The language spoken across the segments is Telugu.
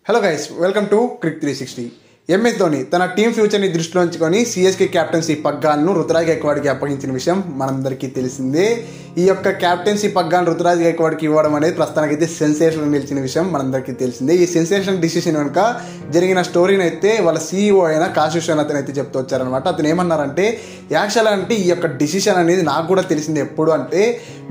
Hello guys, welcome to Crick 360. MS Dhoni తన టీం ఫ్యూచర్ని దృష్టిలో ఉంచుకొని సిఎస్కే క్యాప్టెన్సీ పగ్గాలను రుతురాజ్ గైక్వాడ్కి అప్పగించిన విషయం మనందరికీ తెలిసిందే. ఈ యొక్క క్యాప్టెన్సీ పగ్గాలను రుతురాజ్ గైక్వాడ్కి ఇవ్వడం అనేది ప్రస్తుతానికైతే సెన్సేషన్ నిలిచిన విషయం మనందరికీ తెలిసిందే. ఈ సెన్సేషన్ డిసిషన్ వెనుక జరిగిన స్టోరీని అయితే వాళ్ళ సీఈఓ అయిన కాశిష్ అతను అయితే చెప్తూ వచ్చారనమాట. అతను ఏమన్నారంటే, యాక్చువల్ అంటే ఈ యొక్క డిసిషన్ అనేది నాకు కూడా తెలిసింది ఎప్పుడు అంటే,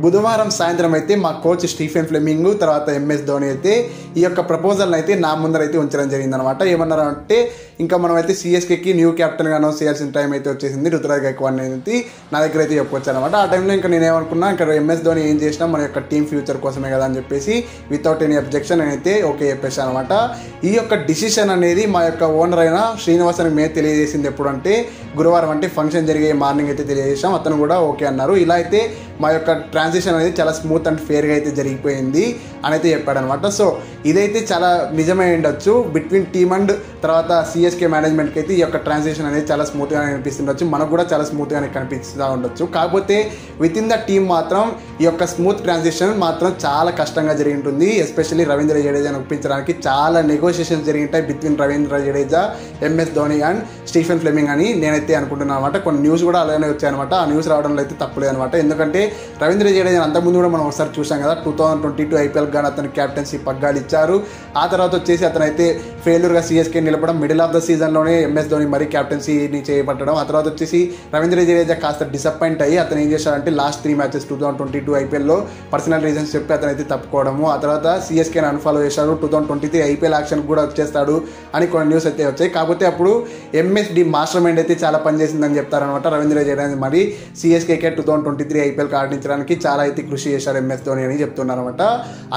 బుధవారం సాయంత్రం అయితే మా కోచ్ స్టీఫెన్ ఫ్లెమింగ్ తర్వాత ఎంఎస్ ధోని అయితే ఈ యొక్క ప్రపోజల్ని అయితే నా ముందర అయితే ఉంచడం జరిగిందనమాట. ఏమన్నారంటే, ఇంకా మనం అయితే సిఎస్కేకి న్యూ క్యాప్టెన్గా అనౌన్స్ చేయాల్సిన టైం అయితే వచ్చేసింది, రుతురాజ్ గైక్వాడ్ అనేది నా దగ్గర అయితే చెప్పుకొచ్చారనమాట. ఆ టైంలో ఇంకా నేనేమనుకున్నా, ఇంకా ఎంఎస్ ధోని ఏం చేసినా మన యొక్క టీం ఫ్యూచర్ కోసమే కదా అని చెప్పేసి వితౌట్ ఎనీ అబ్జెక్షన్ నేనైతే ఓకే చెప్పేసాను అనమాట. ఈ యొక్క డిసిషన్ అనేది మా యొక్క ఓనర్ అయిన శ్రీనివాసన్ మేము తెలియజేసింది ఎప్పుడు అంటే, గురువారం అంటే ఫంక్షన్ జరిగే మార్నింగ్ అయితే తెలియజేసాం. అతను కూడా ఓకే అన్నారు. ఇలా అయితే మా యొక్క ట్రాన్సిషన్ అనేది చాలా స్మూత్ అండ్ ఫేర్గా అయితే జరిగిపోయింది అని అయితే చెప్పాడనమాట. సో ఇదైతే చాలా నిజమే ఉండొచ్చు. బిట్వీన్ టీమ్ అండ్ తర్వాత సిఎస్కే మేనేజ్మెంట్కి అయితే ఈ యొక్క ట్రాన్సిషన్ అనేది చాలా స్మూత్గా కనిపిస్తుండొచ్చు, మనకు కూడా చాలా స్మూత్గానే కనిపిస్తూ ఉండొచ్చు. కాకపోతే విత్ ఇన్ ద టీమ్ మాత్రం ఈ యొక్క స్మూత్ ట్రాన్సిషన్ మాత్రం చాలా కష్టంగా జరిగి ఉంటుంది. ఎస్పెషల్లీ రవీంద్ర జడేజాను ఒప్పించడానికి చాలా నెగోషియేషన్స్ జరిగింటాయి between Ravindra Jadeja, MS Dhoni and Stephen Fleming అని నేనైతే అనుకుంటున్నాను అనమాట. కొన్ని న్యూస్ కూడా అలానే వచ్చాయన్నమాట. ఆ న్యూస్ రావడంలో అయితే తప్పలేదు అనమాట. ఎందుకంటే రవీంద్ర జడేజా అంతకుముందు కూడా మనం ఒకసారి చూసాం కదా, 2022 ఐపీఎల్ కానీ అతను క్యాప్టెన్సీ పగ్గాలు ఇచ్చారు. ఆ తర్వాత వచ్చేసి అతనైతే ఫెయిల్యూర్గా సిఎస్కే నిలపడం, మిడిల్ ఆఫ్ ద సీజన్లోనే ఎంఎస్ ధోని మరీ క్యాప్టెన్సీని చేపట్టడం. ఆ తర్వాత వచ్చేసి రవీంద్ర జడేజా కాస్త డిసప్పాయింట్ అయ్యి అతను ఏం చేశాడంటే, లాస్ట్ 3 మ్యాచెస్ 2022 ఐపీఎల్లో పర్సనల్ రీజన్స్ చెప్పి అతనైతే తప్పుకోవడము. ఆ తర్వాత సిఎస్కేని అన్ఫాలో చేశాడు. 2023 ఐపీఎల్ యాక్షన్ కూడా వచ్చేస్తాడు అని కొన్ని న్యూస్ అయితే వచ్చాయి. కాకపోతే అప్పుడు ఎంఎస్డి మాస్టర్ మైండ్ అయితే చాలా పనిచేసిందని చెప్తారనమాట. రవీంద్ర జడేజా మరి సిఎస్కేకే 2023 ఐపీఎల్ ఆడించడానికి చాలా అయితే కృషి చేశారు ఎంఎస్ ధోని అని చెప్తున్నారనమాట.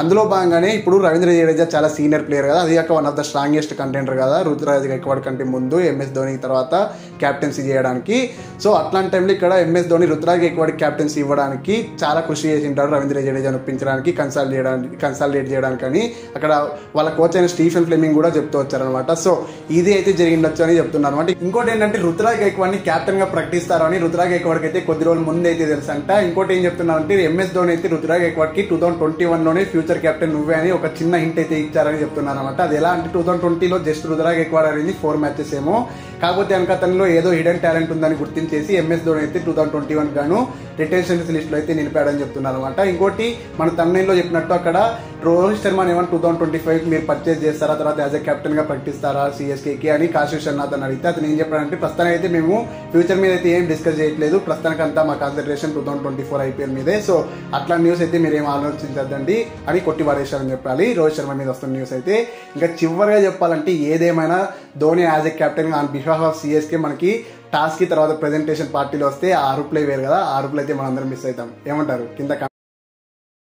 అందులో భాగంగానే ఇప్పుడు రవీంద్ర జడేజా చాలా సీనియర్ ప్లేయర్ కదా, అది కాక one of the strongest contender కదా రుతురాజ్ గైక్వాడ్ కంటే ముందు ఎంఎస్ ధోని తర్వాత క్యాప్టెన్సీ చేయడానికి. సో అట్లాంటి టైంలో ఇక్కడ ఎంఎస్ ధోని రుతురాజ్ గైక్వాడ్ క్యాప్టెన్సీ ఇవ్వడానికి చాలా కృషి చేసి ఉంటాడు, రవీంద్ర జడేజాను ఒప్పించడానికి, కన్సాలిడేట్ చేయడానికి అని అక్కడ వాళ్ళ కోచ్ అయిన స్టీఫెన్ ఫ్లెమింగ్ కూడా చెప్తూ వచ్చారనమాట. సో ఇది అయితే జరిగిండొచ్చు అని చెప్తున్నారు అనమాట. ఇంకోటి ఏంటంటే, రుతురాజ్ గైక్వాడ్ని కెప్టెన్ గా ప్రకటిస్తారు అని రుతురాజ్ గైక్వాడ్కి అయితే కొద్ది రోజుల ముందు అయితే తెలుసు అంట. ఇంకోటి ఏం చెప్తున్నారంటే, ఎంఎస్ ధోని అయితే రుతురాజ్ గైక్వాడ్కి 2021లోనే ఫ్యూచర్ కెప్టెన్ నువ్వే అని ఒక చిన్న హింట్ అయితే ఇచ్చారని చెప్తున్నారు అనమాట. అది ఎలా అంటే, 2020లో జస్ట్ రుతురాజ్ గైక్వాడ్ అనేది 4 మ్యాచెస్ ఏమో, కాకపోతే కనుక అతనిలో ఏదో హిడెన్ టాలెంట్ ఉందని గుర్తించేసి ఎంఎస్ ధోని అయితే 2021 గాను రిటెన్షన్స్ లిస్ట్లో అయితే నిలిపాడని చెప్తున్నారు అనమాట. ఇంకోటి మన తమిళలో చెప్పినట్టు అక్కడ రోహిత్ శర్మ ఏమన్నా 2025 మీరు పర్చేస్ చేస్తారా, తర్వాత యాజ్ ఎ కెప్టెన్ గా ప్రకటిస్తారా సిఎస్కేకి అని కాశిష్ అతను అడిగితే అతను ఏం చెప్పాడంటే, ప్రస్తుతానికి అయితే మేము ఫ్యూచర్ మీద అయితే ఏం డిస్కస్ చేయట్లేదు, ప్రస్తుతానికి అంతా మా కాన్సన్ట్రేషన్ 2024 ఐపీఎల్ మీదే. సో అట్లా న్యూస్ అయితే మీరు ఏం ఆలోచించద్దండి అని కొట్టి పడేశారని చెప్పాలి రోహిత్ శర్మ మీద వస్తున్న న్యూస్ అయితే. ఇంకా చివరిగా చెప్పాలంటే, ఏదేమైనా Dhoni as a captain on behalf of CSK మనకి టాస్క్ కి తర్వాత ప్రెజెంటేషన్ పార్టీలో వస్తే ఆ అరుపులే వేరు కదా, ఆ అరుపులు అయితే మనందరం మిస్ అవుతాం. ఏమంటారు కింద